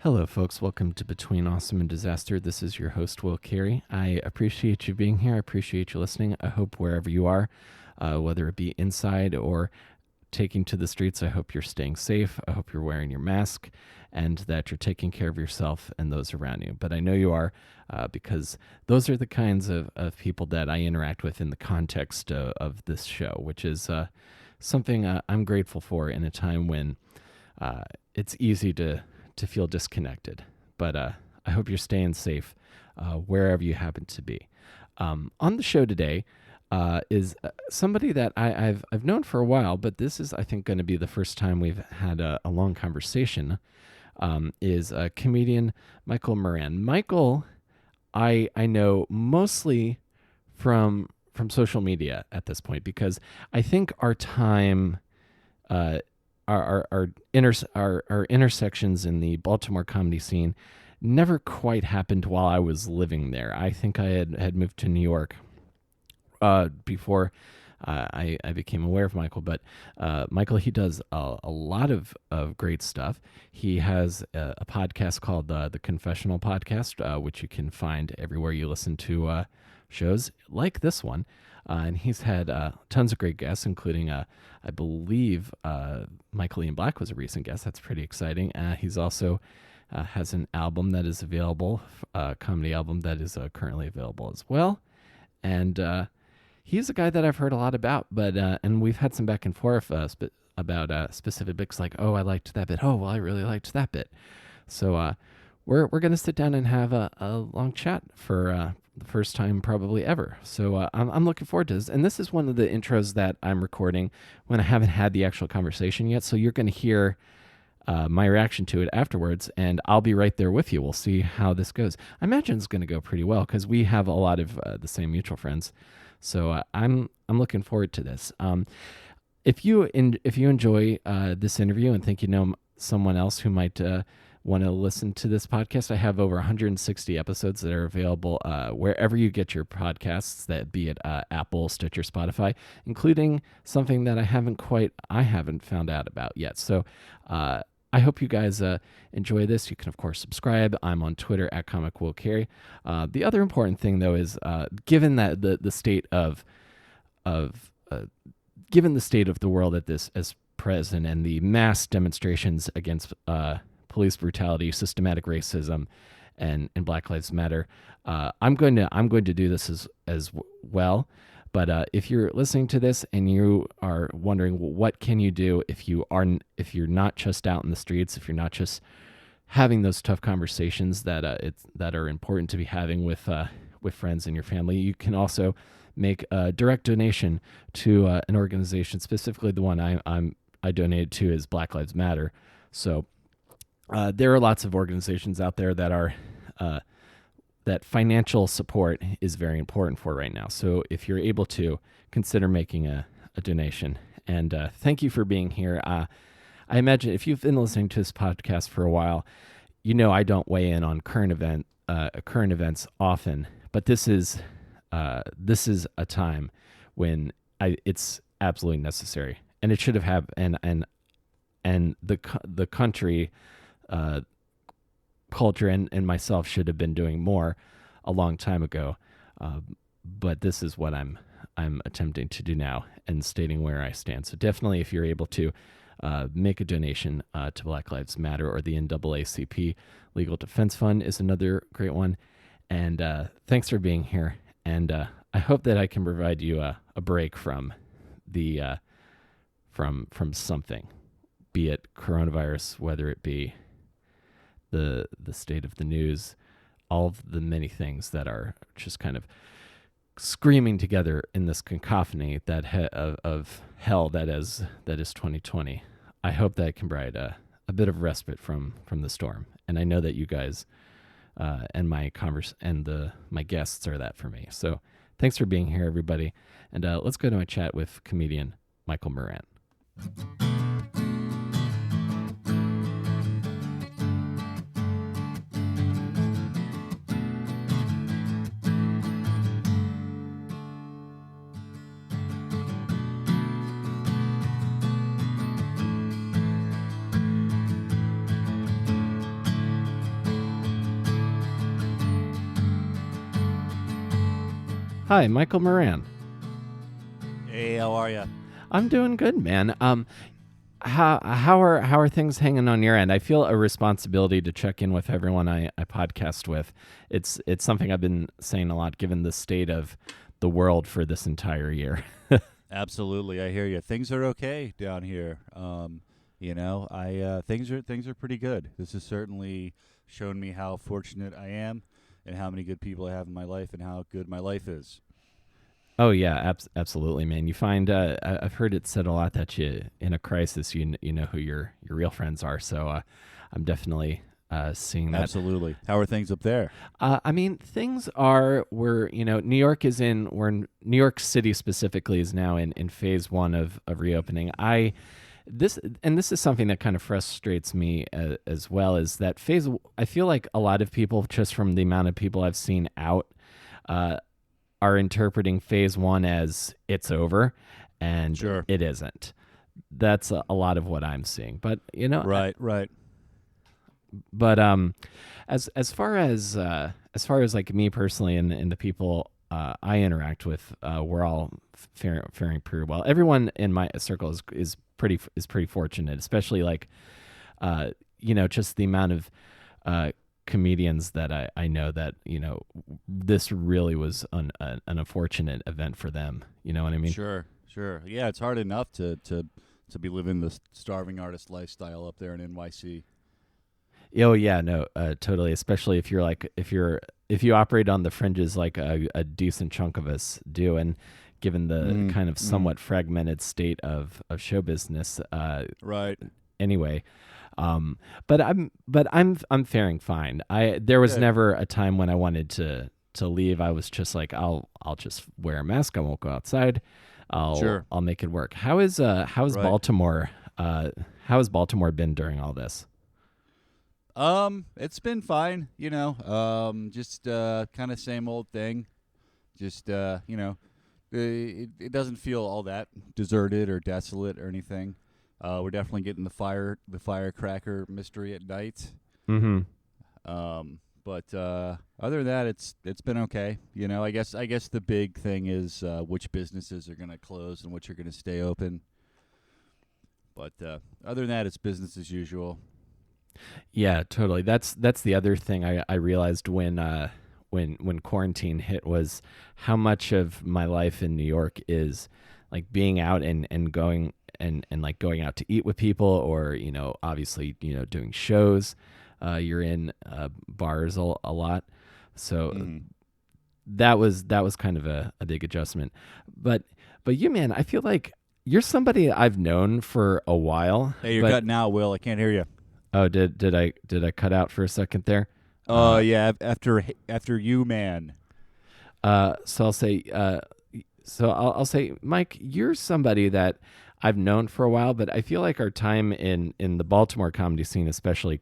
Hello, folks. Welcome to Between Awesome and Disaster. This is your host, Will Carey. I appreciate you being here. I appreciate you listening. I hope wherever you are, whether it be inside or taking to the streets, I hope you're staying safe. I hope you're wearing your mask and that you're taking care of yourself and those around you. But I know you are because those are the kinds of people that I interact with in the context of this show, which is something I'm grateful for in a time when it's easy to feel disconnected. But I hope you're staying safe wherever you happen to be. On the show today is somebody that I've known for a while, but this is, I think, going to be the first time we've had a long conversation, is comedian Michael Moran. Michael, I know mostly from social media at this point, because I think our time... Our intersections in the Baltimore comedy scene never quite happened while I was living there. I think I had moved to New York before I became aware of Michael. But Michael, he does a lot of great stuff. He has a podcast called the Confessional Podcast, which you can find everywhere you listen to shows like this one. And he's had tons of great guests, including, I believe, Michael Ian Black was a recent guest. That's pretty exciting. He's also has an album that is available, a comedy album that is currently available as well. And he's a guy that I've heard a lot about, but and we've had some back and forth about specific bits, like, oh, I liked that bit. Oh, well, I really liked that bit. So we're going to sit down and have a long chat for the first time probably ever. So I'm looking forward to this. And this is one of the intros that I'm recording when I haven't had the actual conversation yet. So you're going to hear my reaction to it afterwards, and I'll be right there with you. We'll see how this goes. I imagine it's going to go pretty well because we have a lot of the same mutual friends. So I'm looking forward to this. If you enjoy this interview and think you know someone else who might want to listen to this podcast, I have over 160 episodes that are available wherever you get your podcasts, that be it Apple, Stitcher, Spotify, including something that I haven't found out about yet. So I hope you guys enjoy this. You can, of course, subscribe. I'm on Twitter at Comic Will Carey. The other important thing, though, is given that the state of given the state of the world at this as present, and the mass demonstrations against police brutality, systematic racism, and Black Lives Matter, I'm going to do this as well. But if you're listening to this and you are wondering, well, what can you do if you're not just out in the streets, if you're not just having those tough conversations that are important to be having with friends and your family, you can also make a direct donation to an organization. Specifically, the one I donated to is Black Lives Matter. So there are lots of organizations out there that are that financial support is very important for right now. So if you're able to, consider making a donation. And thank you for being here. I imagine if you've been listening to this podcast for a while, you know I don't weigh in on current events often, but this is a time when it's absolutely necessary, and it should have and the country, culture, and myself should have been doing more a long time ago. But this is what I'm attempting to do now, and stating where I stand. So definitely, if you're able to make a donation to Black Lives Matter, or the NAACP Legal Defense Fund is another great one. And thanks for being here. And I hope that I can provide you a break from the from something, be it coronavirus, whether it be the state of the news, all of the many things that are just kind of screaming together in this cacophony of hell that is 2020. I hope that I can provide a bit of respite from the storm, and I know that you guys and my my guests are that for me. So thanks for being here, everybody, and let's go to a chat with comedian Michael Moran. Hi, Michael Moran. Hey, how are you? I'm doing good, man. How are things hanging on your end? I feel a responsibility to check in with everyone I podcast with. It's something I've been saying a lot, given the state of the world for this entire year. Absolutely, I hear you. Things are okay down here. Things are pretty good. This has certainly shown me how fortunate I am, and how many good people I have in my life, and how good my life is. Oh yeah, absolutely, man. You find I've heard it said a lot that in a crisis you know who your real friends are. So I'm definitely seeing that. Absolutely. How are things up there? I mean, things are New York New York City specifically is now in phase one of reopening. This is something that kind of frustrates me as well, is that I feel like a lot of people, just from the amount of people I've seen out, are interpreting phase one as it's over, and Sure. it isn't. That's a lot of what I'm seeing. But Right. But as far as like me personally and the people I interact with, we're all faring pretty well. Everyone in my circle is pretty fortunate, especially like just the amount of comedians that I know that this really was an unfortunate event for them. You know what I mean? Sure. Yeah, it's hard enough to be living the starving artist lifestyle up there in NYC. Oh yeah, no, totally. Especially if you operate on the fringes like a decent chunk of us do, and given the kind of somewhat fragmented state of show business. Right. Anyway. But I'm faring fine. There was never a time when I wanted to leave. I was just like, I'll just wear a mask. I won't go outside. I'll make it work. How is Baltimore? How has Baltimore been during all this? It's been fine. Just kind of same old thing. Just it doesn't feel all that deserted or desolate or anything. We're definitely getting the firecracker mystery at night. Mm-hmm. But other than that, it's been okay. I guess the big thing is which businesses are going to close and which are going to stay open. But other than that, it's business as usual. Yeah, totally. That's the other thing I realized when quarantine hit, was how much of my life in New York is like being out and going and like going out to eat with people, or obviously doing shows. You're in bars a lot, so that was kind of a big adjustment. But you, man, I feel like you're somebody I've known for a while. Hey, you're cutting out, Will. I can't hear you. Oh, did I cut out for a second there? Yeah. After you, man. So I'll say, Mike, you're somebody that I've known for a while, but I feel like our time in the Baltimore comedy scene, especially,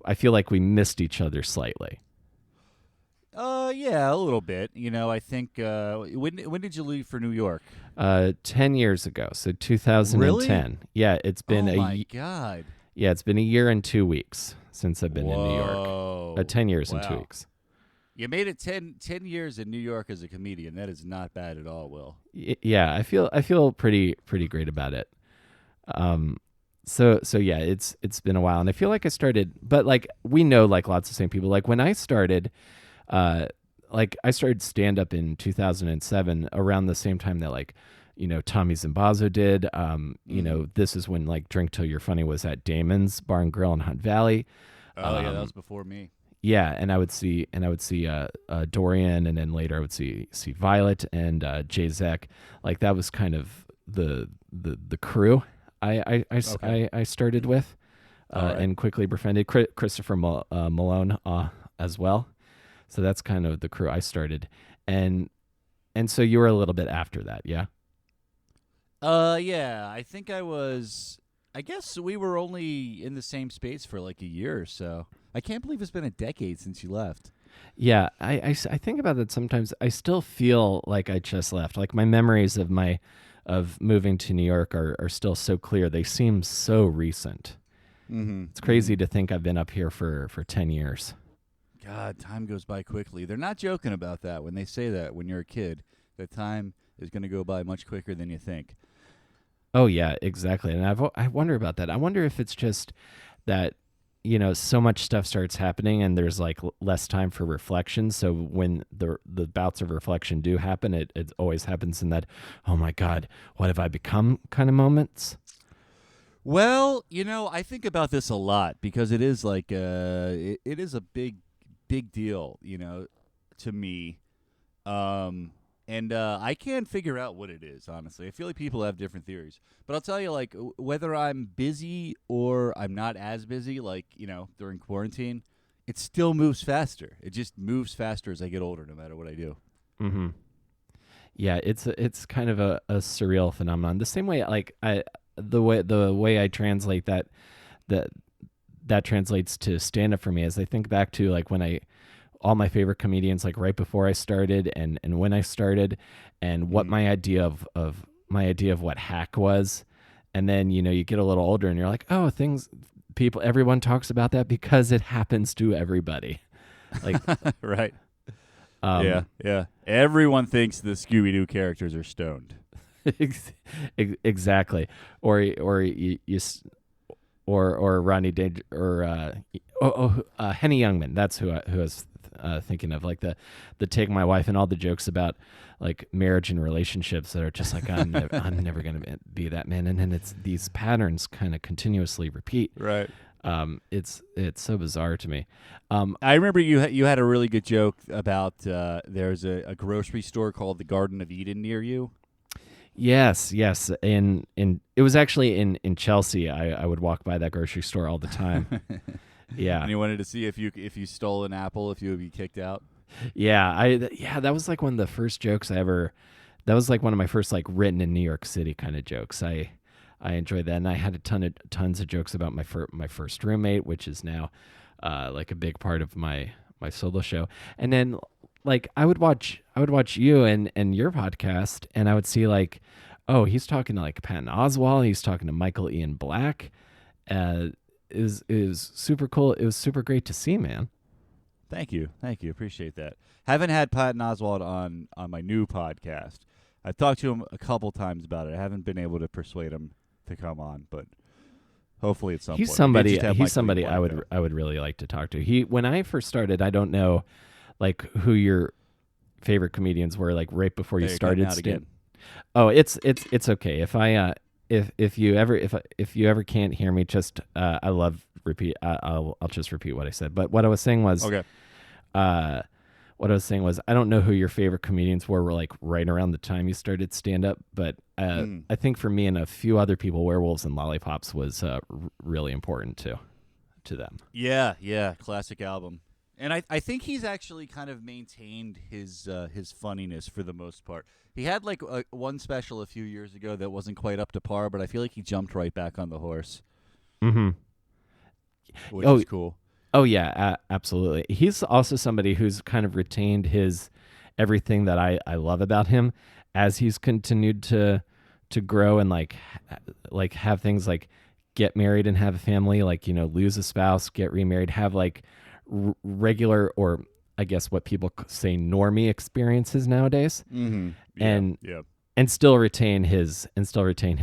I feel like we missed each other slightly. Yeah, a little bit. I think when did you leave for New York? 10 years ago, so 2010. Really? Yeah, it's been my God. Yeah, it's been a year and 2 weeks since I've been in New York. 10 years and 2 weeks. You made it 10 years in New York as a comedian. That is not bad at all, Will. Yeah, I feel pretty great about it. So yeah, it's been a while, and I feel like I started, but like we know like lots of same people. Like when I started, I started stand up in 2007, around the same time that like Tommy Zimbazo did. This is when like Drink Till You're Funny was at Damon's Bar and Grill in Hunt Valley. Oh yeah, that was before me. Yeah, and I would see Dorian, and then later I would see Violet and Jay Zek. Like that was kind of the crew I started with, and quickly befriended Christopher Malone as well. So that's kind of the crew I started, and so you were a little bit after that, yeah. Yeah, I think I guess we were only in the same space for like a year or so. I can't believe it's been a decade since you left. Yeah, I think about that sometimes. I still feel like I just left. Like my memories of moving to New York are still so clear. They seem so recent. Mm-hmm. It's crazy to think I've been up here for 10 years. God, time goes by quickly. They're not joking about that when they say that when you're a kid, that time is going to go by much quicker than you think. Oh yeah, exactly. And I wonder about that. I wonder if it's just that so much stuff starts happening and there's like less time for reflection. So when the bouts of reflection do happen, it always happens in that, oh my God, what have I become kind of moments. Well, I think about this a lot because it is like it is a big deal, to me. And I can't figure out what it is, honestly. I feel like people have different theories. But I'll tell you, like, whether I'm busy or I'm not as busy, like, during quarantine, it still moves faster. It just moves faster as I get older, no matter what I do. Mm-hmm. Yeah, it's kind of a surreal phenomenon. The same way, like, the way I translate that translates to stand-up for me is I think back to, like, when all my favorite comedians, like right before I started and when I started, and what my idea of what hack was. And then, you get a little older and you're like, oh, everyone talks about that because it happens to everybody. Like, right. Yeah. Everyone thinks the Scooby-Doo characters are stoned. Exactly. Or Rodney Danger, or Henny Youngman. That's who I was thinking of, like the Take My Wife and all the jokes about like marriage and relationships that are just like, I'm never going to be that man. And then it's these patterns kind of continuously repeat. Right. It's so bizarre to me. I remember you had a really good joke about there's a grocery store called the Garden of Eden near you. Yes. In it was actually in Chelsea. I would walk by that grocery store all the time. Yeah. And you wanted to see if you stole an apple, if you would be kicked out. Yeah. That was like one of the first jokes I ever. That was like one of my first like written in New York City kind of jokes. I enjoyed that, and I had tons of jokes about my first roommate, which is now like a big part of my solo show. And then like I would watch you and your podcast, and I would see like, oh, he's talking to like Patton Oswalt, he's talking to Michael Ian Black. It was super cool. It was super great to see, man. Thank you. Appreciate that. Haven't had Patton Oswalt on my new podcast. I've talked to him a couple times about it. I haven't been able to persuade him to come on, but hopefully at some point. He's somebody I would really like to talk to. When I first started, I don't know like who your favorite comedians were, like right before you started. Oh, it's okay. If you ever can't hear me, just I'll just repeat what I said. But what I was saying was, okay. I don't know who your favorite comedians were like right around the time you started stand up, but I think for me and a few other people, Werewolves and Lollipops was really important to them. Yeah, classic album. And I think he's actually kind of maintained his funniness for the most part. He had like one special a few years ago that wasn't quite up to par, but I feel like he jumped right back on the horse. Mm-hmm. Which is cool. Oh yeah, absolutely. He's also somebody who's kind of retained his everything that I love about him as he's continued to grow and like have things like get married and have a family, like, lose a spouse, get remarried, have like regular, or I guess what people say normie experiences nowadays. Mm-hmm. Yeah, and still retain his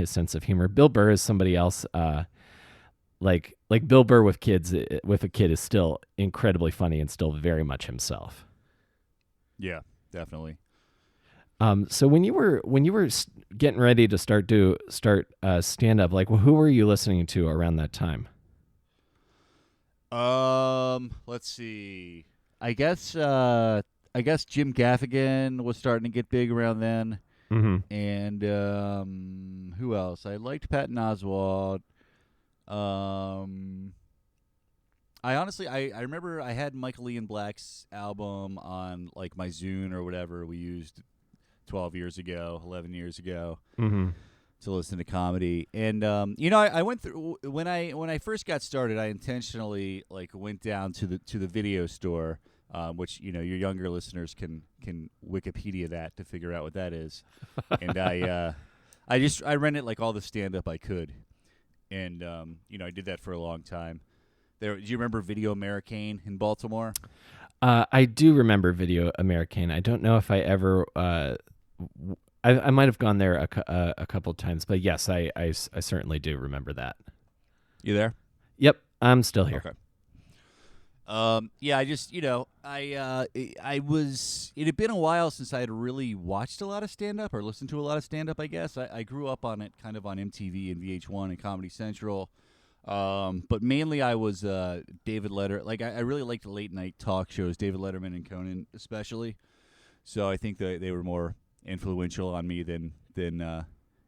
sense of humor. Bill Burr is somebody else. Like Bill Burr with a kid is still incredibly funny and still very much himself. Yeah, definitely. So when you were getting ready to start stand up, like who were you listening to around that time? Let's see. I guess Jim Gaffigan was starting to get big around then. Mm-hmm. And who else? I liked Patton Oswalt. I honestly remember I had Michael Ian Black's album on like my Zune or whatever we used 11 years ago. Mm-hmm. To listen to comedy. And I went through when I first got started, I intentionally like went down to the video store, which your younger listeners can Wikipedia that to figure out what that is. And I rented like all the stand up I could. And I did that for a long time. Do you remember Video Americane in Baltimore? I do remember Video Americane. I don't know if I ever. I might have gone there a couple of times, but yes, I certainly do remember that. You there? Yep, I'm still here. Okay. Yeah, I just, I was. It had been a while since I had really watched a lot of stand up or listened to a lot of stand up. I guess I grew up on it, kind of on MTV and VH1 and Comedy Central. But mainly I was David Letter. Like I really liked the late night talk shows, David Letterman and Conan especially. So I think they were more influential on me than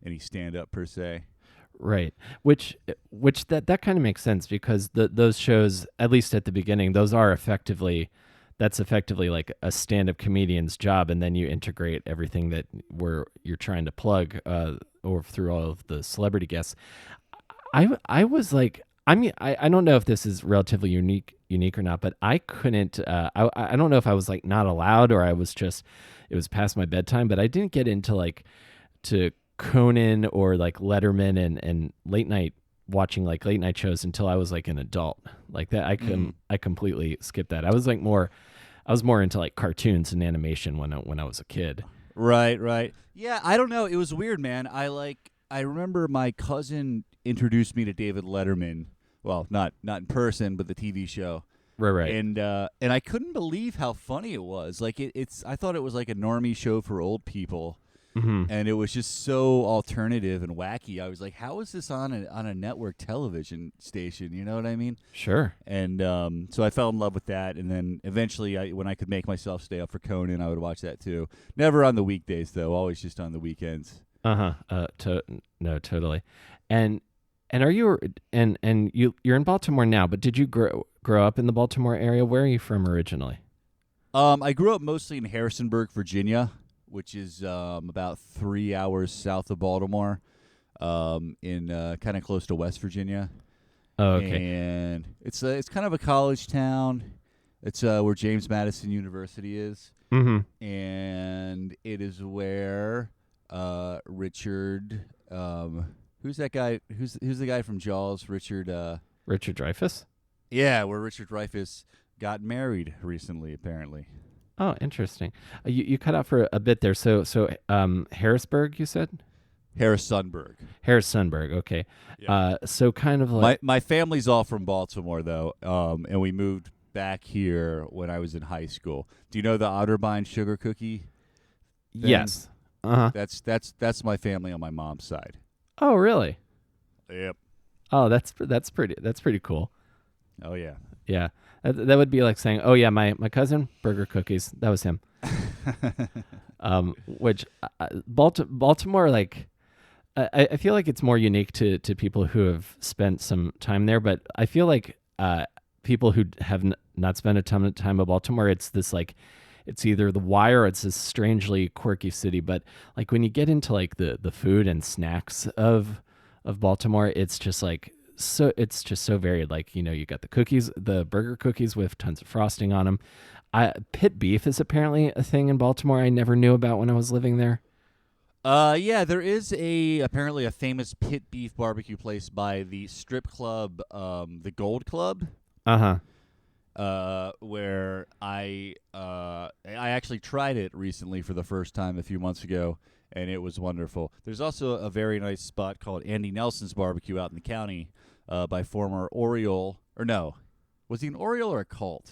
any stand up per se. Right. Which that kind of makes sense because those shows, at least at the beginning, that's effectively like a stand-up comedian's job, and then you integrate everything that you're trying to plug or through all of the celebrity guests. I was like, I mean, I don't know if this is relatively unique or not, but I couldn't. I don't know if I was like not allowed or it was past my bedtime, but I didn't get into like to Conan or like Letterman and watching late night shows until I was like an adult. Like that, I completely skipped that. I was more into like cartoons and animation when I was a kid. Right. Yeah, I don't know. It was weird, man. I remember my cousin introduced me to David Letterman. Well, not in person, but the TV show. Right. And I couldn't believe how funny it was. Like I thought it was like a normie show for old people. Mm-hmm. And it was just so alternative and wacky. I was like, how is this on a network television station? You know what I mean? Sure. And so I fell in love with that. And then eventually, when I could make myself stay up for Conan, I would watch that too. Never on the weekdays, though. Always just on the weekends. No, totally. And are you you're in Baltimore now? But did you grow up in the Baltimore area? Where are you from originally? I grew up mostly in Harrisonburg, Virginia, which is about 3 hours south of Baltimore, in kind of close to West Virginia. Oh, okay. And it's kind of a college town. It's where James Madison University is. Mm-hmm. And it is where Richard, who's that guy? Who's the guy from Jaws? Richard Dreyfuss? Yeah, where Richard Dreyfuss got married recently, apparently. Oh, interesting. You cut out for a bit there. So Harrisburg, you said? Harrisonburg. Okay. Yeah. So kind of like my family's all from Baltimore though, and we moved back here when I was in high school. Do you know the Otterbein sugar cookie? Yes. Uh-huh. That's my family on my mom's side. Oh, really? Yep. Oh, that's pretty cool. Oh yeah. Yeah. That would be like saying, "Oh yeah, my cousin burger cookies." That was him. Which Baltimore, like, I feel like it's more unique to people who have spent some time there. But I feel like people who have not spent a ton of time in Baltimore, it's this like, it's either The Wire or it's this strangely quirky city. But like when you get into like the food and snacks of Baltimore, it's just like. So it's just so varied. Like, you got the burger cookies with tons of frosting on them. Pit beef is apparently a thing in Baltimore I never knew about when I was living there. Yeah, there is apparently a famous pit beef barbecue place by the strip club, the Gold Club. Where I actually tried it recently for the first time a few months ago, and it was wonderful. There's also a very nice spot called Andy Nelson's Barbecue out in the county. By former Oriole, or no, was he an Oriole or a Colt?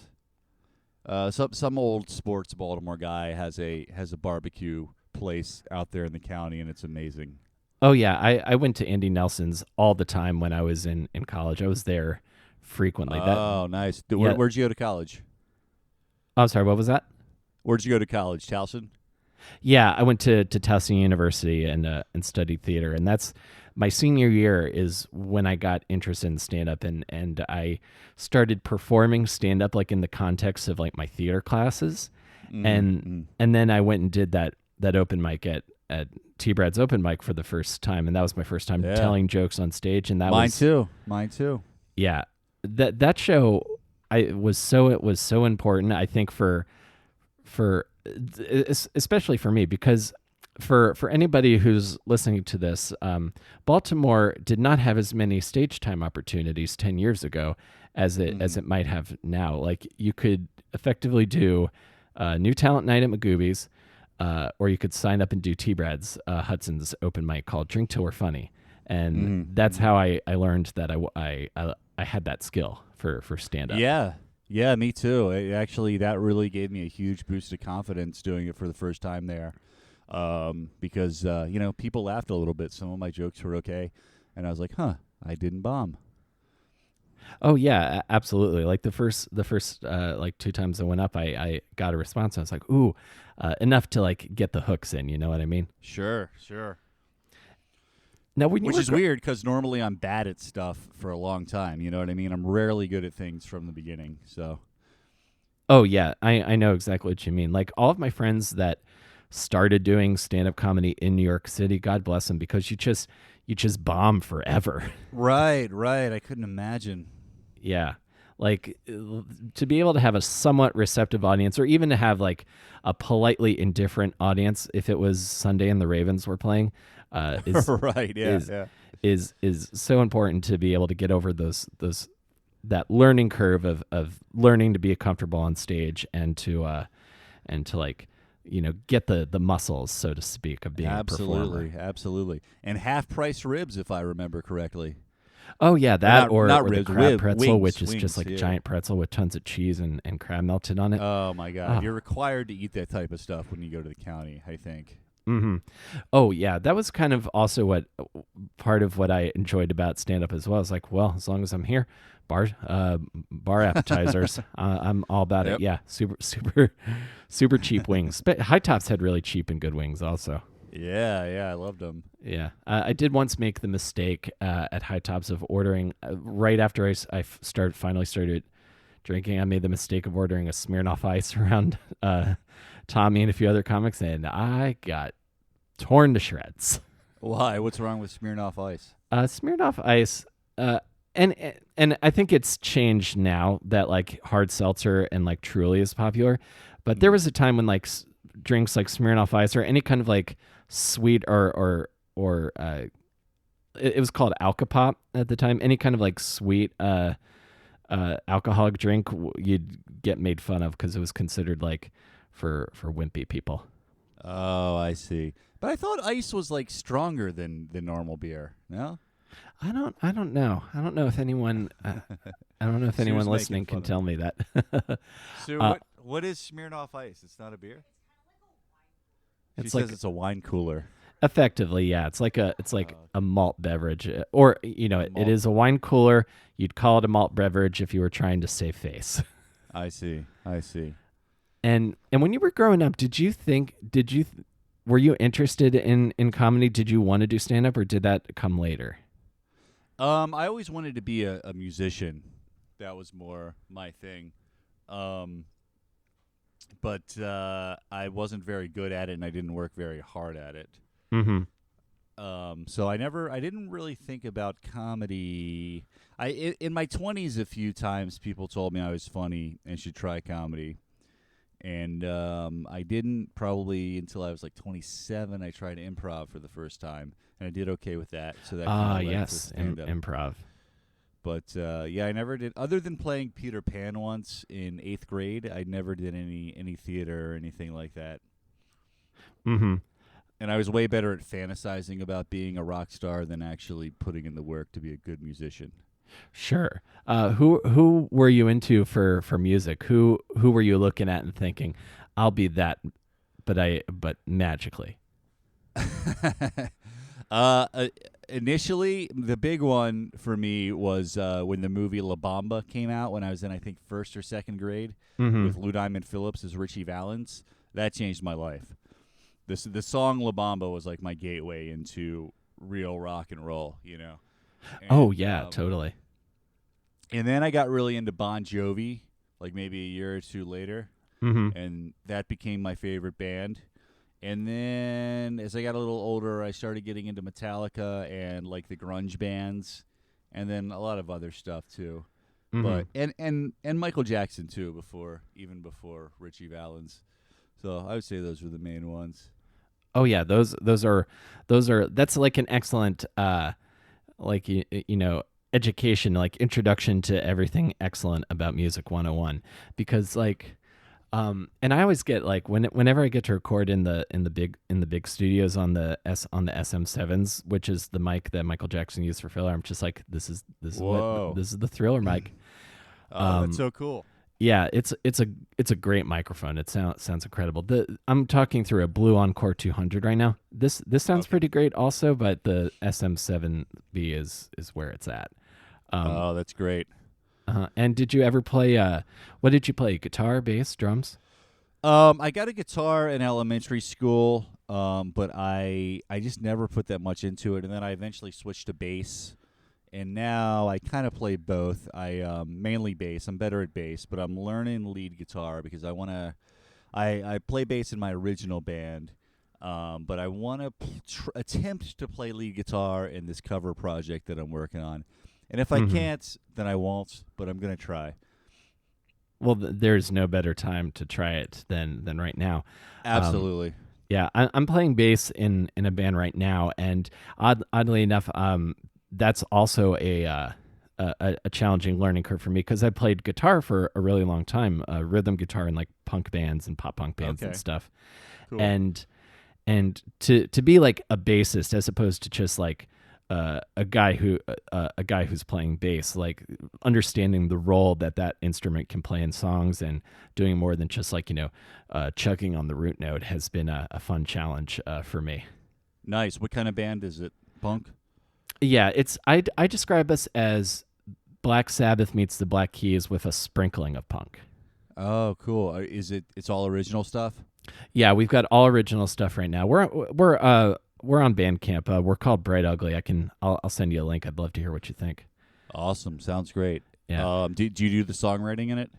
Some old sports Baltimore guy has a barbecue place out there in the county, and it's amazing. Oh yeah, I went to Andy Nelson's all the time when I was in college. I was there frequently. Oh, nice. Where'd you go to college? Oh, sorry, what was that? Where'd you go to college, Towson? Yeah, I went to Towson University and studied theater, and that's my senior year is when I got interested in stand-up, and I started performing stand-up like in the context of like my theater classes, and then I went and did that open mic at T-Brad's open mic for the first time, and that was my first time telling jokes on stage, and that mine too. Yeah, that show it was so important, I think, for especially for me, because for anybody who's listening to this, Baltimore did not have as many stage time opportunities 10 years ago as it might have now. Like you could effectively do New Talent Night at Magooby's, or you could sign up and do T-Brad's Hudson's open mic called Drink Till We're Funny, and that's how I learned that I had that skill for stand up. Yeah, me too. Actually, that really gave me a huge boost of confidence doing it for the first time there, because people laughed a little bit. Some of my jokes were okay, and I was like, "Huh, I didn't bomb." Oh yeah, absolutely. Like the first like 2 times I went up, I got a response. I was like, "Ooh, enough to like get the hooks in." You know what I mean? Sure. Now, when you Which is weird because normally I'm bad at stuff for a long time. You know what I mean? I'm rarely good at things from the beginning. So. Oh yeah, I know exactly what you mean. Like all of my friends that started doing stand-up comedy in New York City, God bless them, because you just bomb forever. Right. I couldn't imagine. Yeah. Like to be able to have a somewhat receptive audience, or even to have like a politely indifferent audience if it was Sunday and the Ravens were playing, is right. Yeah. is so important to be able to get over that learning curve of learning to be comfortable on stage and to like get the muscles, so to speak, of being a performer. Absolutely. And half price ribs, if I remember correctly. Oh yeah, that or not the ribs, crab pretzel, wings, which is just like a giant pretzel with tons of cheese and crab melted on it. Oh my God, Oh. You're required to eat that type of stuff when you go to the county, I think. Mm-hmm. Oh yeah, that was kind of also what part of what I enjoyed about stand up as well. It's like, well, as long as I'm here, bar appetizers, I'm all about it. Yeah, super cheap wings. But High Tops had really cheap and good wings also. Yeah, I loved them. Yeah, I did once make the mistake at High Tops of ordering right after I finally started drinking. I made the mistake of ordering a Smirnoff Ice around Tommy and a few other comics, and I got torn to shreds. Why? What's wrong with Smirnoff Ice? Smirnoff Ice, and I think it's changed now that like hard seltzer and like Truly is popular, but there was a time when like drinks like Smirnoff Ice or any kind of like sweet or it was called Alka-Pop at the time. Any kind of like sweet alcoholic drink you'd get made fun of because it was considered like for wimpy people. Oh, I see. But I thought ice was like stronger than normal beer. No, I don't know. I don't know if anyone. I don't know if anyone listening can tell me that. So what is Smirnoff Ice? It's not a beer. She says it's a wine cooler. Effectively, yeah. It's like a malt beverage, or it is a wine cooler. You'd call it a malt beverage if you were trying to save face. I see. And when you were growing up, were you interested in comedy? Did you want to do stand up, or did that come later? I always wanted to be a musician. That was more my thing. But I wasn't very good at it, and I didn't work very hard at it. Mm-hmm. So I didn't really think about comedy. In my 20s, a few times people told me I was funny and should try comedy. And I didn't probably until I was like 27. I tried improv for the first time, and I did okay with that. So that yes, improv. But I never did. Other than playing Peter Pan once in 8th grade, I never did any theater or anything like that. Mm-hmm. And I was way better at fantasizing about being a rock star than actually putting in the work to be a good musician. Sure. Who were you into for music? Who were you looking at and thinking, I'll be that, but magically? Initially, the big one for me was when the movie La Bamba came out when I was in, I think, 1st or 2nd grade with Lou Diamond Phillips as Richie Valens. That changed my life. The song La Bamba was like my gateway into real rock and roll, And, totally. And then I got really into Bon Jovi, like maybe a year or two later, and that became my favorite band. And then as I got a little older, I started getting into Metallica and like the grunge bands, and then a lot of other stuff too. But and Michael Jackson too, before Richie Valens. So I would say those were the main ones. Oh yeah, those are that's like an excellent like you know education, like introduction to everything excellent about music 101, because like and I always get like whenever I get to record in the big studios on the SM7s, which is the mic that Michael Jackson used for Thriller. I'm just like, Whoa. this is the Thriller mic. Oh, that's Um, so cool. yeah, it's a great microphone. It sounds incredible. I'm talking through a Blue Encore 200 right now. This sounds Okay. pretty great also, but the SM7B is where it's at. Um, Oh, that's great. and did you ever play? What did you play? Guitar, bass, drums? I got a guitar in elementary school, but I just never put that much into it, and then I eventually switched to bass, and now I kind of play both. I mainly bass. I'm better at bass, but I'm learning lead guitar because I want to. I play bass in my original band, but I want to attempt to play lead guitar in this cover project that I'm working on. And if I Mm-hmm. can't, then I won't. But I'm gonna try. Well, there's no better time to try it than right now. Um, Absolutely. yeah, I'm playing bass in a band right now, and oddly enough, that's also a challenging learning curve for me because I played guitar for a really long time, rhythm guitar in like punk bands and pop punk bands and Okay. stuff, Cool. and to be like a bassist as opposed to just like a guy who's playing bass, like understanding the role that instrument can play in songs and doing more than just like chugging on the root note has been a fun challenge for me. Nice. What kind of band is it? Punk? Yeah, it's I describe us as Black Sabbath meets the Black Keys with a sprinkling of punk. Oh, cool. Is it? It's all original stuff. Yeah, we've got all original stuff right now. We're on Bandcamp. We're called Bright Ugly. I'll send you a link. I'd love to hear what you think. Awesome. Sounds great. Yeah. Do you do the songwriting in it?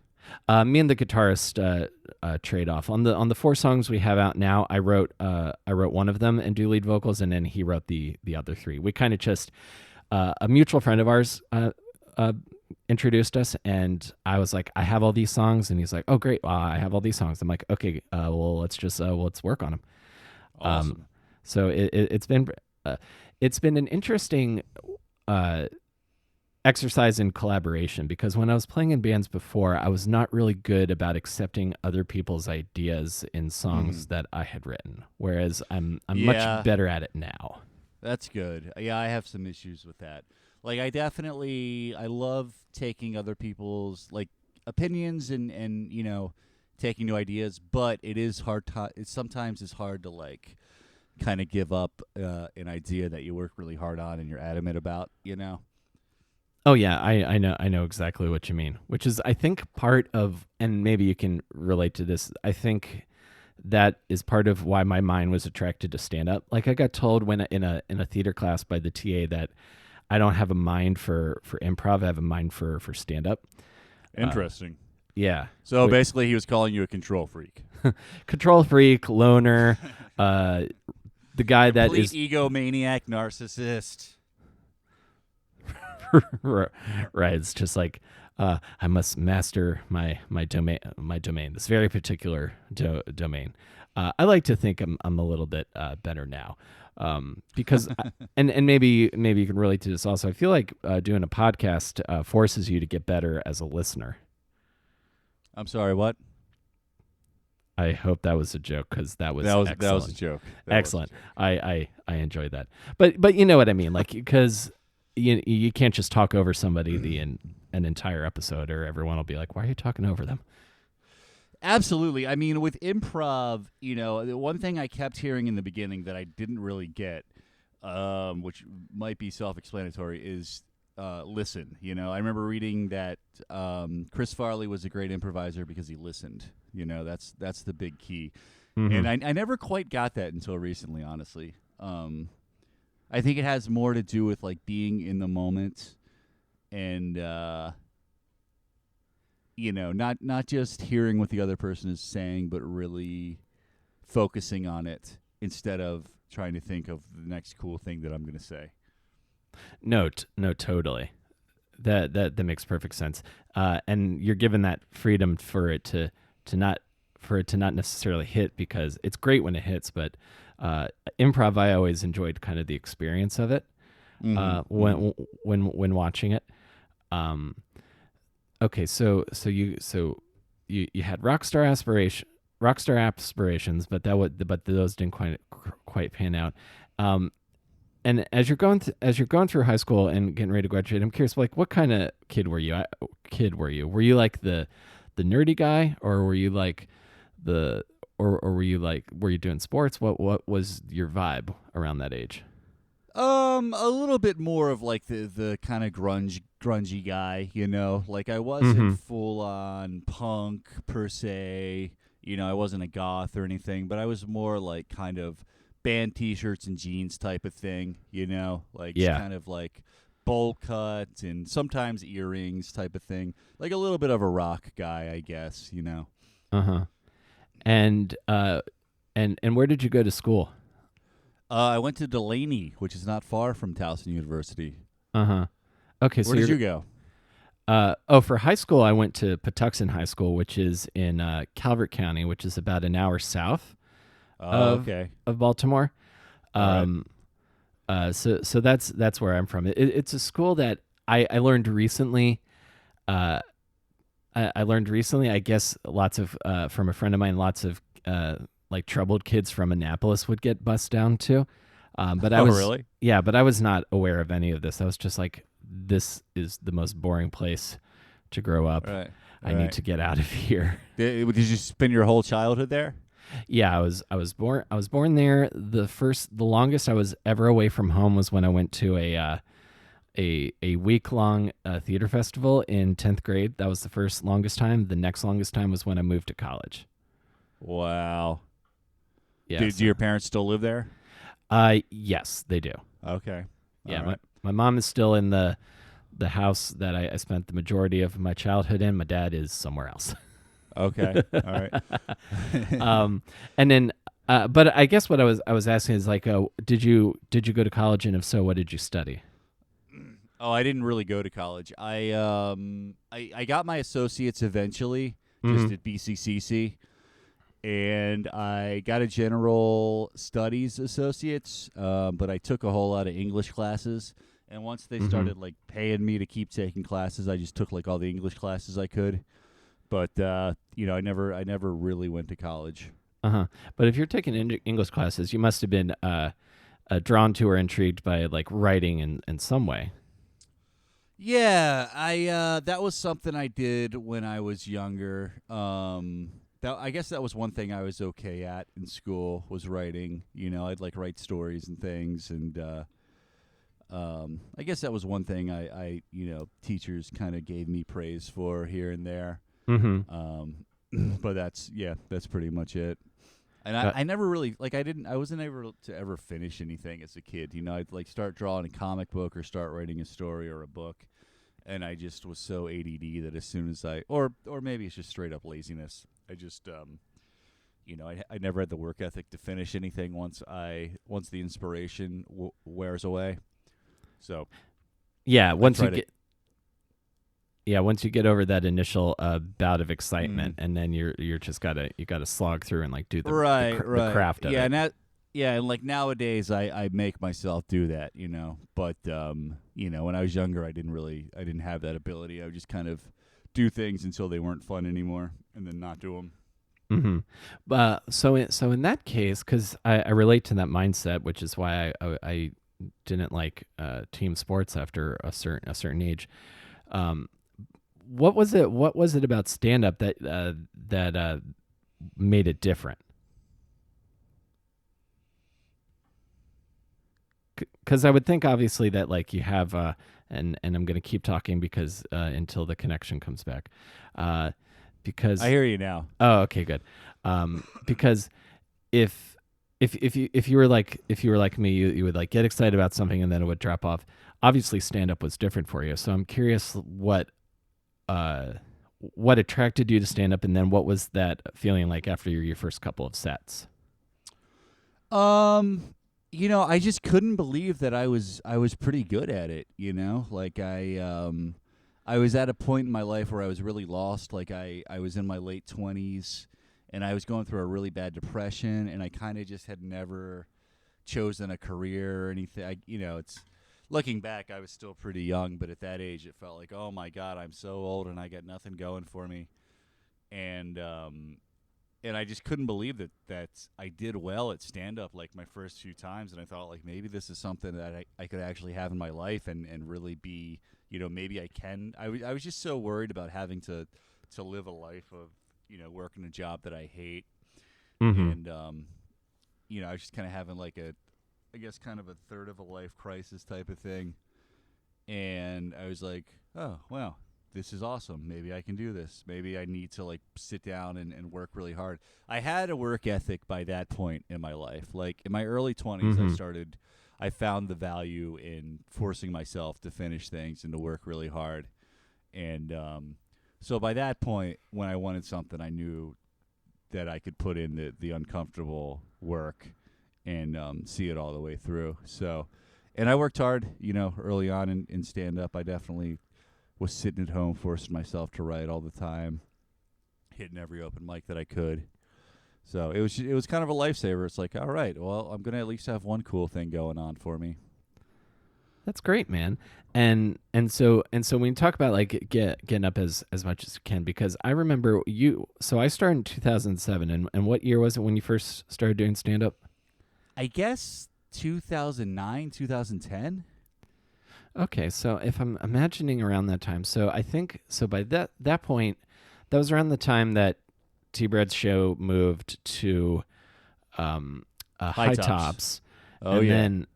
Me and the guitarist trade off on the four songs we have out now. I wrote one of them and do lead vocals, and then he wrote the other three. We kind of just a mutual friend of ours introduced us, and I was like, I have all these songs, and he's like, oh great, I have all these songs. I'm like, okay, well let's work on them. Awesome. So it's been an interesting uh, exercise in collaboration because when I was playing in bands before, I was not really good about accepting other people's ideas in songs Mhm. that I had written. Whereas I'm much Yeah, better at it now. that's good. Yeah, I have some issues with that. Like, I love taking other people's like opinions and taking new ideas, but it is hard. It sometimes is hard to like kind of give up an idea that you work really hard on and you're adamant about. Oh yeah, I know exactly what you mean. Which is I think part of, and maybe you can relate to this. I think that is part of why my mind was attracted to stand up. Like I got told when in a theater class by the TA that I don't have a mind for improv. I have a mind for stand up. Interesting. Yeah. So basically, he was calling you a control freak. Control freak, loner, the guy that Complete is egomaniac, narcissist. right. It's just like I must master my domain. This very particular domain. I like to think I'm a little bit better now, because and maybe you can relate to this also. I feel like doing a podcast forces you to get better as a listener. I'm sorry, what? I hope that was a joke because that was excellent. That was a joke. Excellent. I enjoyed that. But you know what I mean, like because you can't just talk over somebody an entire episode, or everyone will be like, "Why are you talking over them?" Absolutely. I mean, with improv, the one thing I kept hearing in the beginning that I didn't really get, which might be self-explanatory, is listen. I remember reading that Chris Farley was a great improviser because he listened. That's the big key. Mm-hmm. And I never quite got that until recently, honestly. I think it has more to do with like being in the moment and not just hearing what the other person is saying, but really focusing on it instead of trying to think of the next cool thing that I'm going to say. No, totally. That makes perfect sense. And you're given that freedom for it to not necessarily hit, because it's great when it hits, but Improv, I always enjoyed kind of the experience of it when watching it. Okay, so you had rock star aspirations, but those didn't quite pan out. And as you're going through high school and getting ready to graduate, I'm curious, like, what kind of kid were you? Were you like the nerdy guy, or were you like were you doing sports? What was your vibe around that age? A little bit more of like the kind of grungy guy, you know. Like I wasn't full on punk per se, you know. I wasn't a goth or anything, but I was more like kind of band T-shirts and jeans type of thing, you know, like kind of like bowl cut and sometimes earrings type of thing, like a little bit of a rock guy, I guess, you know. And where did you go to school? I went to Delaney, which is not far from Towson University. Okay, so where did you go? For high school, I went to Patuxent High School, which is in Calvert County, which is about an hour south of Baltimore. So that's where I'm from. It's a school that I learned recently. I learned recently, I guess, lots of from a friend of mine, lots of like troubled kids from Annapolis would get bussed down to. But I was really? Yeah, but I was not aware of any of this. I was just like, this is the most boring place to grow up. Right. I need to get out of here. Did you spend your whole childhood there? Yeah, I was born there. The longest I was ever away from home was when I went to a week-long theater festival in 10th grade. That was the first longest time. The next longest time was when I moved to college. Wow. Yeah. Do your parents still live there? Yes, they do. Okay. Yeah, right. my mom is still in the house that I spent the majority of my childhood in. My dad is somewhere else. Okay. All right. And then, but I guess what I was asking is like, did you go to college, and if so, what did you study? Oh, I didn't really go to college. I got my associates eventually, just at BCCC, and I got a general studies associates, but I took a whole lot of English classes. And once they started like paying me to keep taking classes, I just took like all the English classes I could. But you know, I never really went to college. But if you're taking English classes, you must have been drawn to or intrigued by like writing in some way. Yeah, that was something I did when I was younger. I guess that was one thing I was okay at in school, was writing. You know, I'd like write stories and things, and I guess that was one thing I you know, teachers kind of gave me praise for here and there. But that's pretty much it. And I never really, like, I wasn't able to ever finish anything as a kid. You know, I'd like start drawing a comic book or start writing a story or a book, and I just was so ADD that as soon as or maybe it's just straight up laziness. I just, you know, I never had the work ethic to finish anything once the inspiration wears away. So, yeah, once you get over that initial bout of excitement, and then you gotta slog through and like do the craft of it. And like nowadays I make myself do that, you know. But you know, when I was younger, I didn't have that ability. I would just kind of do things until they weren't fun anymore, and then not do them. So in that case, because I relate to that mindset, which is why I didn't like team sports after a certain age. What was it about stand-up that made it different? Because I would think, obviously, that like you have, and I'm going to keep talking because until the connection comes back, because I hear you now. Oh, okay, good. Because if you were like me, you would like get excited about something and then it would drop off. Obviously, stand-up was different for you, so I'm curious what attracted you to stand-up, and then what was that feeling like after your first couple of sets? You know, I just couldn't believe that I was pretty good at it, you know? Like I was at a point in my life where I was really lost. Like I was in my late 20s, and I was going through a really bad depression, and I kind of just had never chosen a career or anything. It's looking back, I was still pretty young, but at that age, it felt like, oh my God, I'm so old and I got nothing going for me, and I just couldn't believe that I did well at stand-up like my first few times, and I thought like maybe this is something that I could actually have in my life and really be, maybe I can. I was just so worried about having to live a life of, working a job that I hate, and I was just kind of having like I guess kind of a third of a life crisis type of thing, and I was like, oh wow, this is awesome. Maybe I can do this. Maybe I need to like sit down and work really hard. I had a work ethic by that point in my life. Like in my early 20s, I found the value in forcing myself to finish things and to work really hard. And so by that point, when I wanted something, I knew that I could put in the uncomfortable work and see it all the way through. So, and I worked hard, early on in stand-up. I definitely was sitting at home, forcing myself to write all the time, hitting every open mic that I could. So it was kind of a lifesaver. It's like, all right, well, I'm gonna at least have one cool thing going on for me. That's great, man. And so when you talk about like getting up as much as you can, because I remember so I started in 2007, and what year was it when you first started doing stand-up? I guess 2009, 2010. Okay, so if I'm imagining around that time, so I think so by that point, that was around the time that T-Bread's show moved to High Tops. Oh, and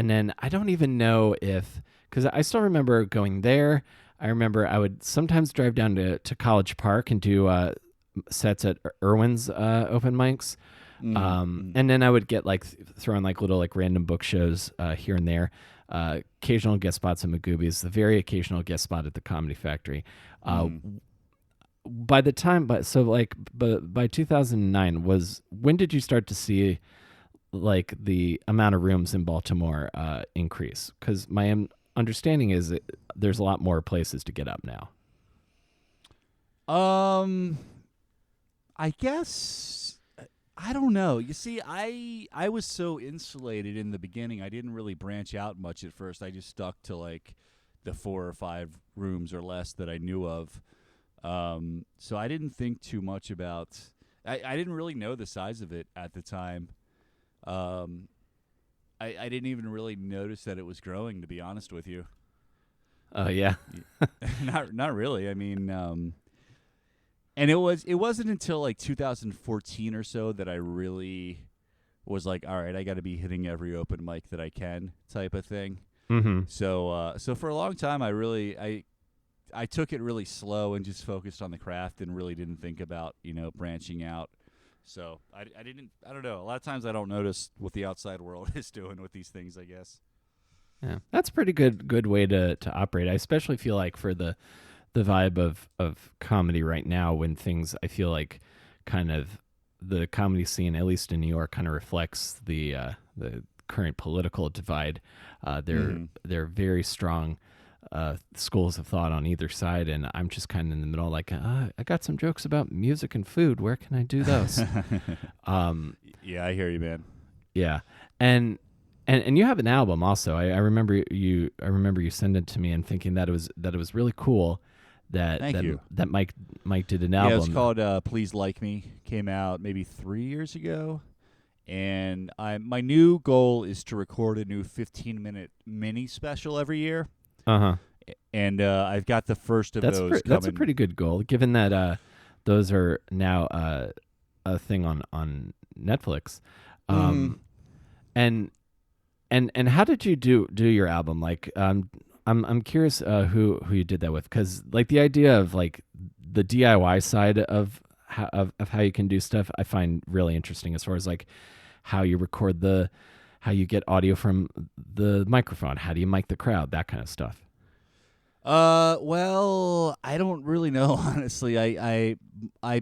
then I don't even know because I still remember going there. I remember I would sometimes drive down to College Park and do sets at Irwin's open mics. And then I would get like throw in like little like random book shows here and there. Occasional guest spots at Magoobies, the very occasional guest spot at the Comedy Factory. By 2009 when did you start to see like the amount of rooms in Baltimore increase? Because my understanding is that there's a lot more places to get up now. I guess I don't know. You see, I was so insulated in the beginning. I didn't really branch out much at first. I just stuck to like the 4 or 5 rooms or less that I knew of. So I didn't think too much about. I didn't really know the size of it at the time. I didn't even really notice that it was growing, to be honest with you. Oh yeah. Not really. I mean, and it wasn't until like 2014 or so that I really was like, all right, I got to be hitting every open mic that I can, type of thing. Mm-hmm. So for a long time, I took it really slow and just focused on the craft and really didn't think about branching out. So I don't know. A lot of times I don't notice what the outside world is doing with these things, I guess. Yeah, that's a pretty good way to operate. I especially feel like for the vibe of comedy right now, when things, I feel like kind of the comedy scene, at least in New York, kind of reflects the current political divide. They're very strong schools of thought on either side, and I'm just kind of in the middle, like I got some jokes about music and food. Where can I do those? Yeah, I hear you, man. Yeah, and you have an album also. I remember you sent it to me and thinking that it was really cool that Mike did an album. Yeah, it's called Please Like Me. Came out maybe 3 years ago. And my new goal is to record a new 15-minute mini special every year. Uh-huh. And I've got the first of those coming. That's a pretty good goal, given that those are now a thing on Netflix. And how did you do your album? Like, I'm curious who you did that with, because like the idea of like the DIY side of how you can do stuff, I find really interesting, as far as like how you record how you get audio from the microphone, how do you mic the crowd, that kind of stuff. Well, I don't really know, honestly. I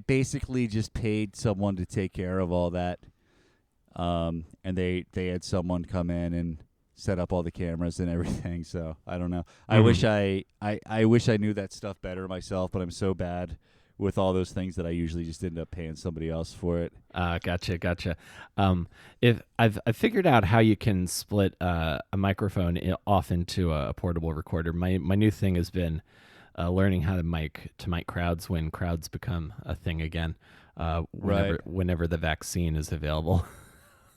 basically just paid someone to take care of all that. And they had someone come in and set up all the cameras and everything. So I don't know. I wish I knew that stuff better myself, but I'm so bad with all those things that I usually just end up paying somebody else for it. Gotcha. If I've figured out how you can split a microphone off into a portable recorder. My new thing has been learning how to mic crowds when crowds become a thing again. Whenever the vaccine is available.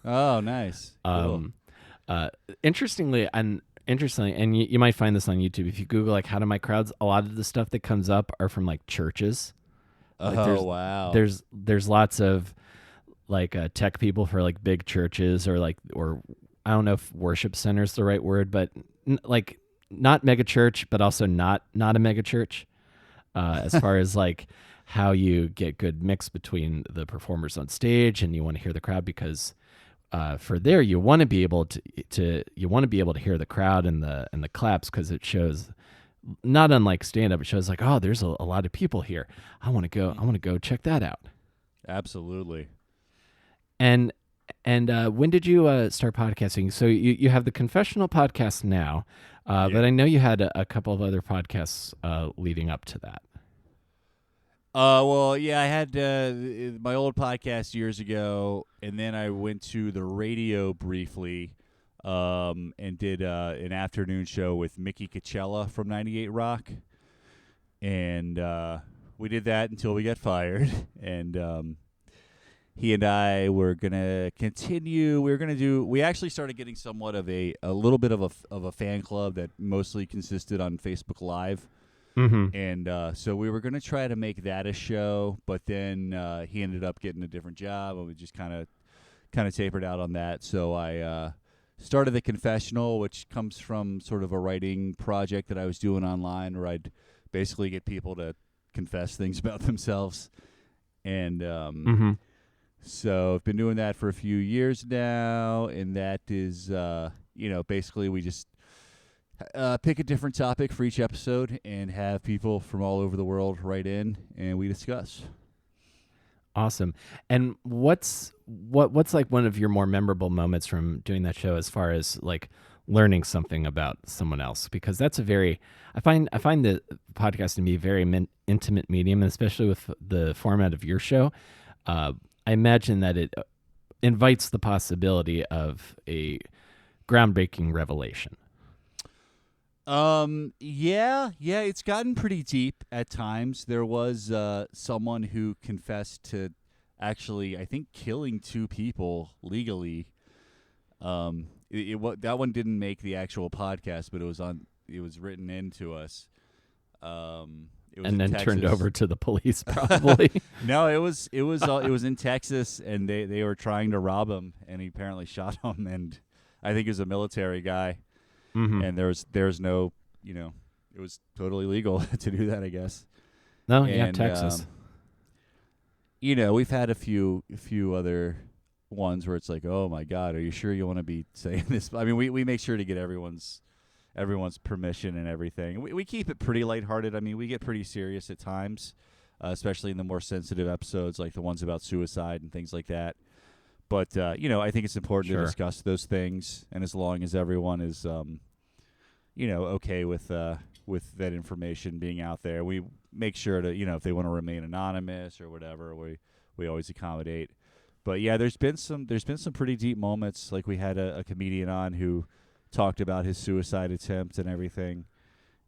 Oh, nice. Cool. Interestingly, and you might find this on YouTube if you Google like how to mic crowds. A lot of the stuff that comes up are from like churches. Like Wow. There's lots of like tech people for like big churches or I don't know if worship center is the right word, but like not mega church, but also not a mega church. As far as like how you get good mix between the performers on stage and you want to hear the crowd, because for there you want to be able to hear the crowd and the claps, because it shows, not unlike stand up, it shows like, oh, there's a lot of people here. I want to go check that out. Absolutely. And when did you start podcasting? So you have the Confessional podcast now, but I know you had a couple of other podcasts leading up to that. Well, yeah, I had my old podcast years ago, and then I went to the radio briefly and did an afternoon show with Mickey Coachella from 98 Rock. And we did that until we got fired. And he and I were going to continue. We actually started getting somewhat of a little bit of a fan club that mostly consisted on Facebook Live. Mm-hmm. And so we were going to try to make that a show, but then he ended up getting a different job, and we just kind of tapered out on that. So I started the Confessional, which comes from sort of a writing project that I was doing online, where I'd basically get people to confess things about themselves. And so I've been doing that for a few years now, and that is, basically we just pick a different topic for each episode and have people from all over the world write in, and we discuss. Awesome. And what's like one of your more memorable moments from doing that show, as far as like learning something about someone else? Because that's I find the podcast to be a very intimate medium, and especially with the format of your show. I imagine that it invites the possibility of a groundbreaking revelation. Yeah, it's gotten pretty deep at times. There was someone who confessed to actually, I think, killing 2 people legally. That one didn't make the actual podcast, but it was written into us. It was and then Texas. Turned over to the police, probably. No, it was in Texas, and they were trying to rob him, and he apparently shot him, and I think he was a military guy. Mm-hmm. And there's no, it was totally legal to do that, I guess. No, yeah, Texas. We've had a few other ones where it's like, oh my God, are you sure you want to be saying this? I mean, we make sure to get everyone's permission and everything. We keep it pretty lighthearted. I mean, we get pretty serious at times, especially in the more sensitive episodes, like the ones about suicide and things like that. But, I think it's important to discuss those things, and as long as everyone is, okay with that information being out there, we make sure to, if they want to remain anonymous or whatever, we always accommodate. But, yeah, there's been some pretty deep moments. Like we had a comedian on who talked about his suicide attempt and everything.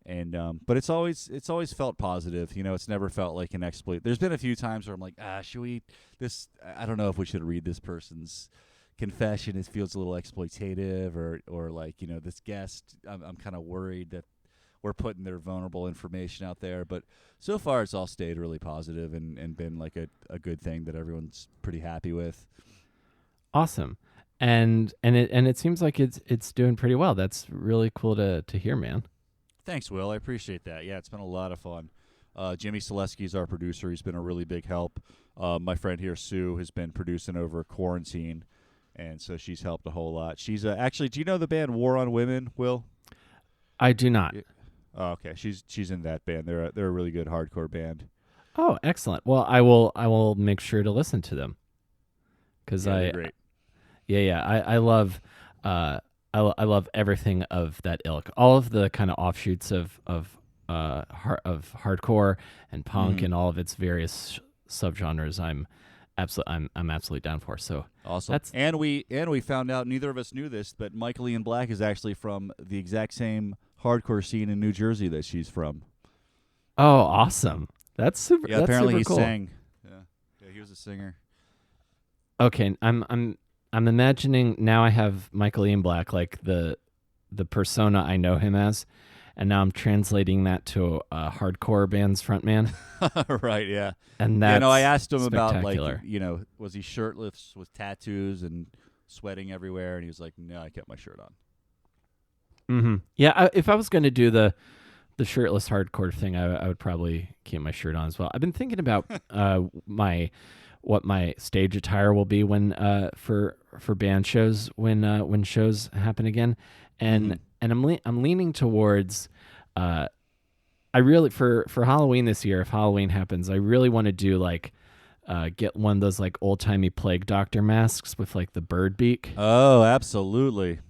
And but it's always felt positive. It's never felt like an exploit. There's been a few times where I'm like, should we I don't know if we should read this person's confession. It feels a little exploitative, or like, this guest, I'm kind of worried that we're putting their vulnerable information out there. But so far it's all stayed really positive and been like a good thing that everyone's pretty happy with. Awesome. And it seems like it's doing pretty well. That's really cool to hear, man. Thanks, Will. I appreciate that. Yeah, it's been a lot of fun. Jimmy Selesky is our producer. He's been a really big help. My friend here, Sue, has been producing over quarantine, and so she's helped a whole lot. She's actually, do you know the band War on Women, Will? I do not. Oh, okay. She's in that band. They're a really good hardcore band. Oh, excellent. Well, I will make sure to listen to them, because they're great. Yeah. I love. I love everything of that ilk. All of the kind of offshoots of of hardcore and punk and all of its various subgenres. I'm absolutely down for. So awesome. And we found out, neither of us knew this, but Michael Ian Black is actually from the exact same hardcore scene in New Jersey that she's from. Oh, awesome! That's super. Yeah, that's apparently super he cool. sang. Yeah, he was a singer. Okay, I'm imagining now. I have Michael Ian Black, like the persona I know him as, and now I'm translating that to a hardcore band's frontman. Right, yeah. And that's I asked him about, like, was he shirtless with tattoos and sweating everywhere, and he was like, no, I kept my shirt on. Mm-hmm. Yeah, if I was going to do the shirtless hardcore thing, I would probably keep my shirt on as well. I've been thinking about what my stage attire will be when for band shows when shows happen again, and I'm leaning towards I really for Halloween this year, if Halloween happens, I really want to do like get one of those like old timey plague doctor masks with like the bird beak. Oh, absolutely.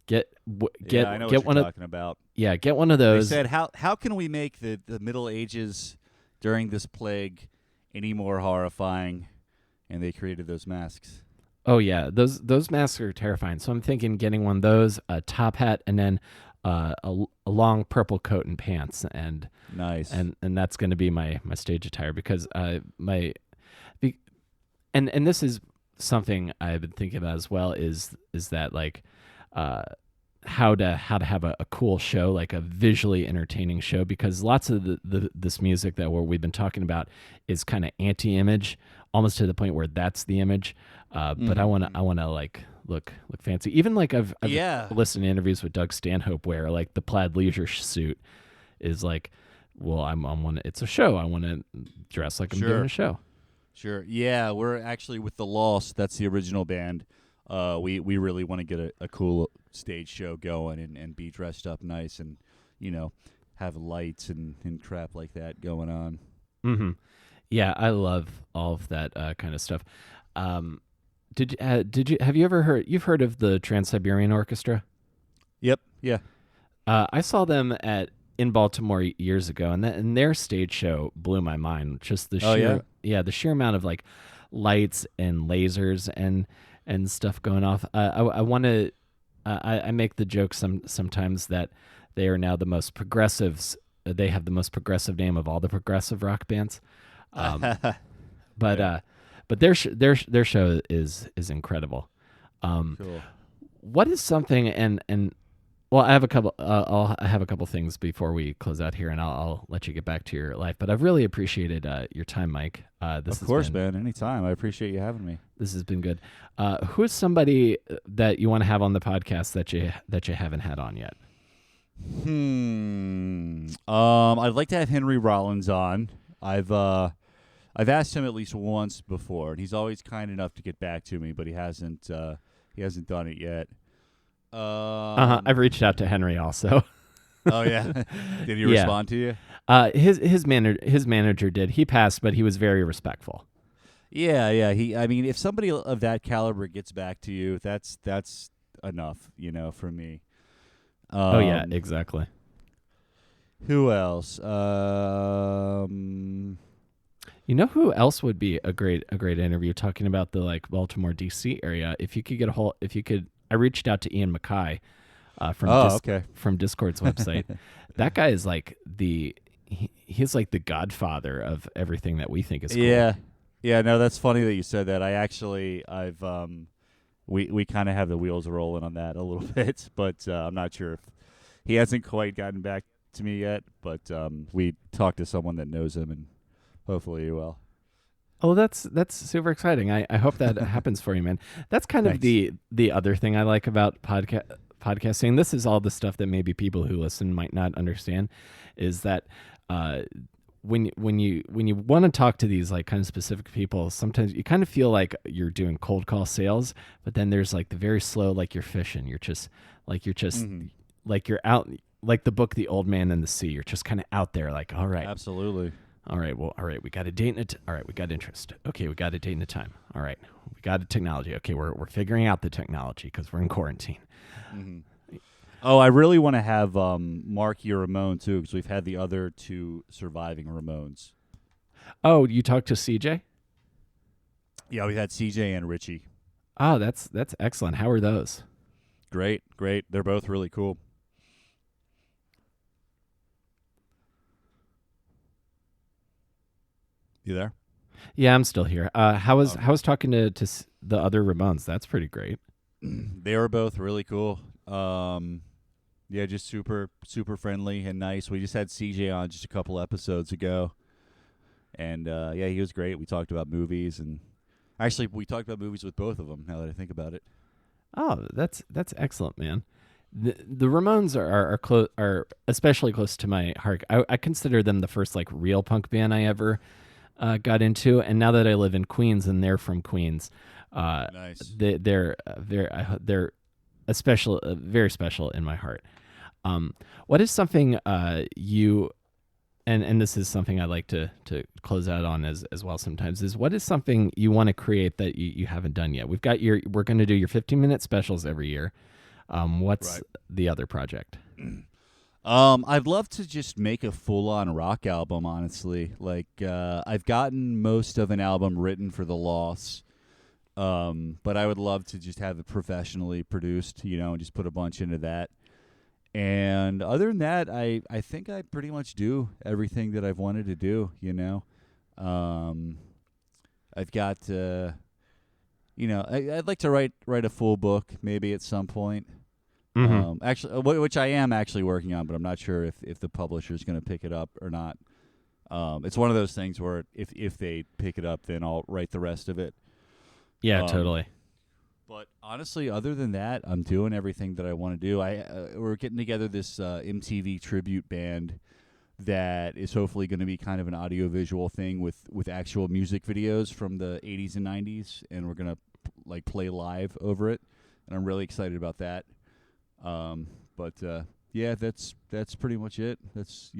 Get I know get what you're one talking about. Yeah, get one of those. They said, how can we make the Middle Ages during this plague any more horrifying? And they created those masks. Oh yeah, those masks are terrifying. So I'm thinking getting one of those, a top hat, and then a long purple coat and pants, and nice. And that's going to be my stage attire because and this is something I've been thinking about as well is that like how to have a cool show, like a visually entertaining show, because lots of this music that we've been talking about is kind of anti-image, almost to the point where that's the image. But I want to like look fancy. Even like I've listened to interviews with Doug Stanhope where like the plaid leisure suit is like, well, it's a show. I want to dress like I'm doing a show. Sure. Yeah, we're actually with The Lost. That's the original band. We really want to get a cool stage show going and be dressed up nice and, have lights and crap like that going on. Mm-hmm. Yeah, I love all of that kind of stuff. Have you ever heard of the Trans-Siberian Orchestra? Yep. Yeah. I saw them in Baltimore years ago, and their stage show blew my mind. Just the sheer amount of like lights and lasers and stuff going off. I want to. I make the joke sometimes that they are now the most progressives. They have the most progressive name of all the progressive rock bands. But their show is incredible. Cool. What is something and well, I have a couple. I have a couple things before we close out here, and I'll let you get back to your life. But I've really appreciated your time, Mike. Of course, man. Anytime. I appreciate you having me. This has been good. Who is somebody that you want to have on the podcast that you haven't had on yet? I'd like to have Henry Rollins on. I've asked him at least once before, and he's always kind enough to get back to me, but he hasn't done it yet. I've reached out to Henry also. Oh yeah, did he respond to you? His manager did. He passed, but he was very respectful. Yeah. I mean, if somebody of that caliber gets back to you, that's enough, for me. Oh yeah, exactly. Who else? You know who else would be a great interview, talking about the like Baltimore DC area? If you could I reached out to Ian Mackay from Discord's website. That guy is like he's like the godfather of everything that we think is cool. Yeah, no, that's funny that you said that. We kind of have the wheels rolling on that a little bit, but I'm not sure if he hasn't quite gotten back to me yet, but we talked to someone that knows him, and hopefully he will. Oh, that's super exciting. I hope that happens for you, man. That's kind of the other thing I like about podcasting. This is all the stuff that maybe people who listen might not understand, is that when you want to talk to these like kind of specific people, sometimes you kind of feel like you're doing cold call sales, but then there's like the very slow, like you're fishing. You're just like you're out, like the book The Old Man and the Sea. You're just kind of out there, like, all right, absolutely. All right, we got a date and all right, we got interest. Okay, we got a date and a time. All right, we got a technology. Okay, we're figuring out the technology because we're in quarantine. Mm-hmm. Oh, I really want to have Marky or Ramon too, because we've had the other two surviving Ramones. Oh, you talked to CJ? Yeah, we had CJ and Richie. Oh, that's excellent. How are those? Great, great. They're both really cool. You there? Yeah, I'm still here. How was talking to the other Ramones? That's pretty great. They were both really cool. Yeah, just super friendly and nice. We just had CJ on just a couple episodes ago, and yeah, he was great. We talked about movies, and actually, we talked about movies with both of them. Now that I think about it. Oh, that's excellent, man. The Ramones are especially close to my heart. I consider them the first like real punk band I ever got into, and now that I live in Queens and they're from Queens, Nice. they're very special in my heart. What is something you and this is something I like to close out on as well sometimes is what is something you want to create that you haven't done yet? We're going to do your 15-minute specials every year. What's the other project? I'd love to just make a full-on rock album, honestly. Like, I've gotten most of an album written for The Loss, but I would love to just have it professionally produced, and just put a bunch into that. And other than that, I think I pretty much do everything that I've wanted to do, I've got, I'd like to write a full book maybe at some point. Mm-hmm. Actually, which I am actually working on, but I'm not sure if the publisher's going to pick it up or not. It's one of those things where if they pick it up, then I'll write the rest of it. Yeah, totally. But honestly, other than that, I'm doing everything that I want to do. We're getting together this MTV tribute band that is hopefully going to be kind of an audiovisual thing with actual music videos from the 80s and 90s, and we're going to play live over it, and I'm really excited about that. Yeah, that's pretty much it. That's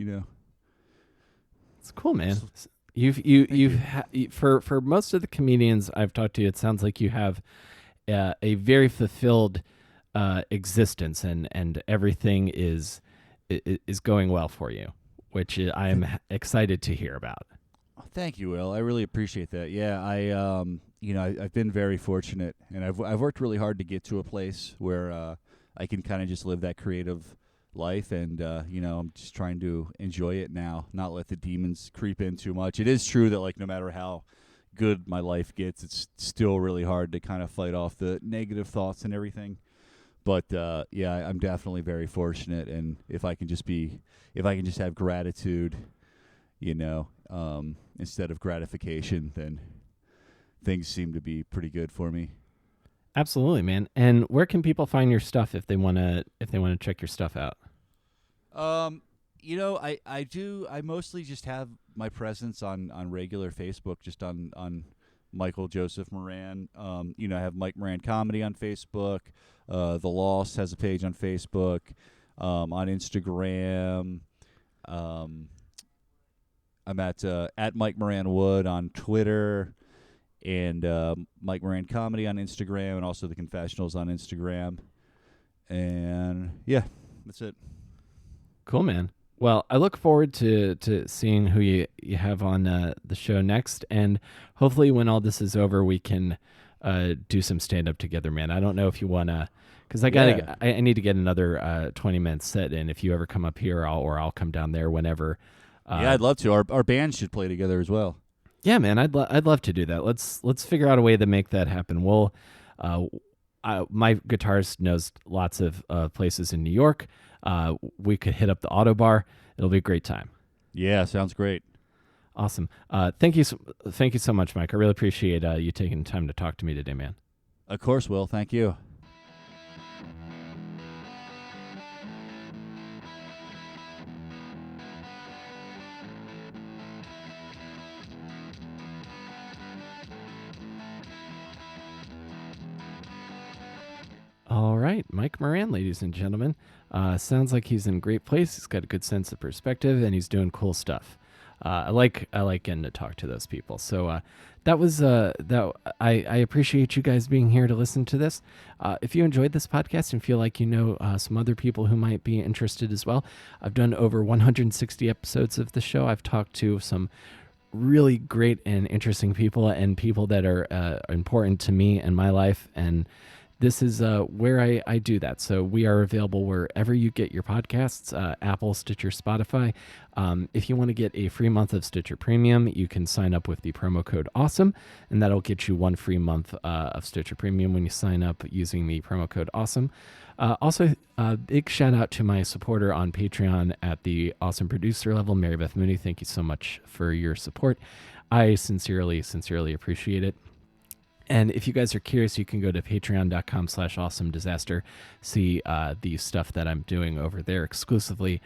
It's cool, man. For most of the comedians I've talked to, it sounds like you have a very fulfilled existence, and everything is going well for you, which I am excited to hear about. Thank you, Will. I really appreciate that. Yeah, I've been very fortunate, and I've worked really hard to get to a place where I can kind of just live that creative life, and I'm just trying to enjoy it now, not let the demons creep in too much. It is true that no matter how good my life gets, it's still really hard to kind of fight off the negative thoughts and everything. But yeah, I'm definitely very fortunate, and if I can just have gratitude, instead of gratification, then things seem to be pretty good for me. Absolutely, man. And where can people find your stuff if they want to check your stuff out? I mostly just have my presence on regular Facebook, just on Michael Joseph Moran. I have Mike Moran Comedy on Facebook. The Lost has a page on Facebook. On Instagram, I'm at Mike Moran Wood on Twitter. And Mike Moran Comedy on Instagram, and also the Confessionals on Instagram. And yeah, that's it. Cool, man. Well, I look forward to seeing who you have on the show next, and hopefully when all this is over, we can do some stand-up together, man. I don't know if you want to, because I need to get another 20 minutes set in. If you ever come up here, I'll come down there whenever. Yeah, I'd love to. Our band should play together as well. Yeah, man, I'd love to do that. Let's figure out a way to make that happen. My guitarist knows lots of places in New York. We could hit up the Auto Bar. It'll be a great time. Yeah, sounds great. Awesome. Thank you so much, Mike. I really appreciate you taking the time to talk to me today, man. Of course, Will. Thank you. All right, Mike Moran, ladies and gentlemen. Sounds like he's in a great place. He's got a good sense of perspective, and he's doing cool stuff. I like getting to talk to those people. So that was that. I appreciate you guys being here to listen to this. If you enjoyed this podcast and feel like you know some other people who might be interested as well, I've done over 160 episodes of the show. I've talked to some really great and interesting people and people that are important to me and my life, and this is where I do that. So we are available wherever you get your podcasts, Apple, Stitcher, Spotify. If you want to get a free month of Stitcher Premium, you can sign up with the promo code AWESOME, and that'll get you 1 free month of Stitcher Premium when you sign up using the promo code AWESOME. Also, big shout out to my supporter on Patreon at the awesome producer level, Mary Beth Mooney. Thank you so much for your support. I sincerely appreciate it. And if you guys are curious, you can go to patreon.com/awesomedisaster, see the stuff that I'm doing over there exclusively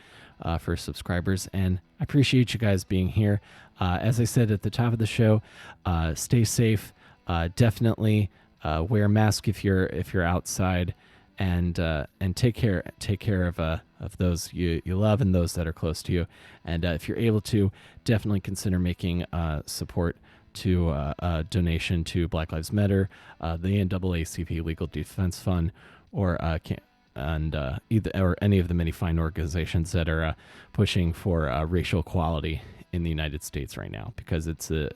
for subscribers. And I appreciate you guys being here. As I said at the top of the show, stay safe. Definitely wear a mask if you're outside, and take care of those you love and those that are close to you. And if you're able to, definitely consider making support to a donation to Black Lives Matter, the NAACP Legal Defense Fund, or either or any of the many fine organizations that are pushing for racial equality in the United States right now, because it's an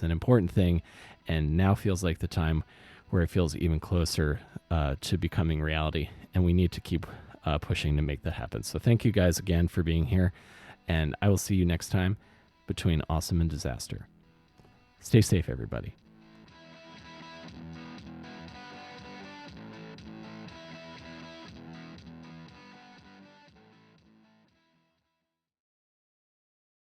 important thing, and now feels like the time where it feels even closer to becoming reality, and we need to keep pushing to make that happen. So thank you guys again for being here, and I will see you next time between Awesome and Disaster. Stay safe, everybody.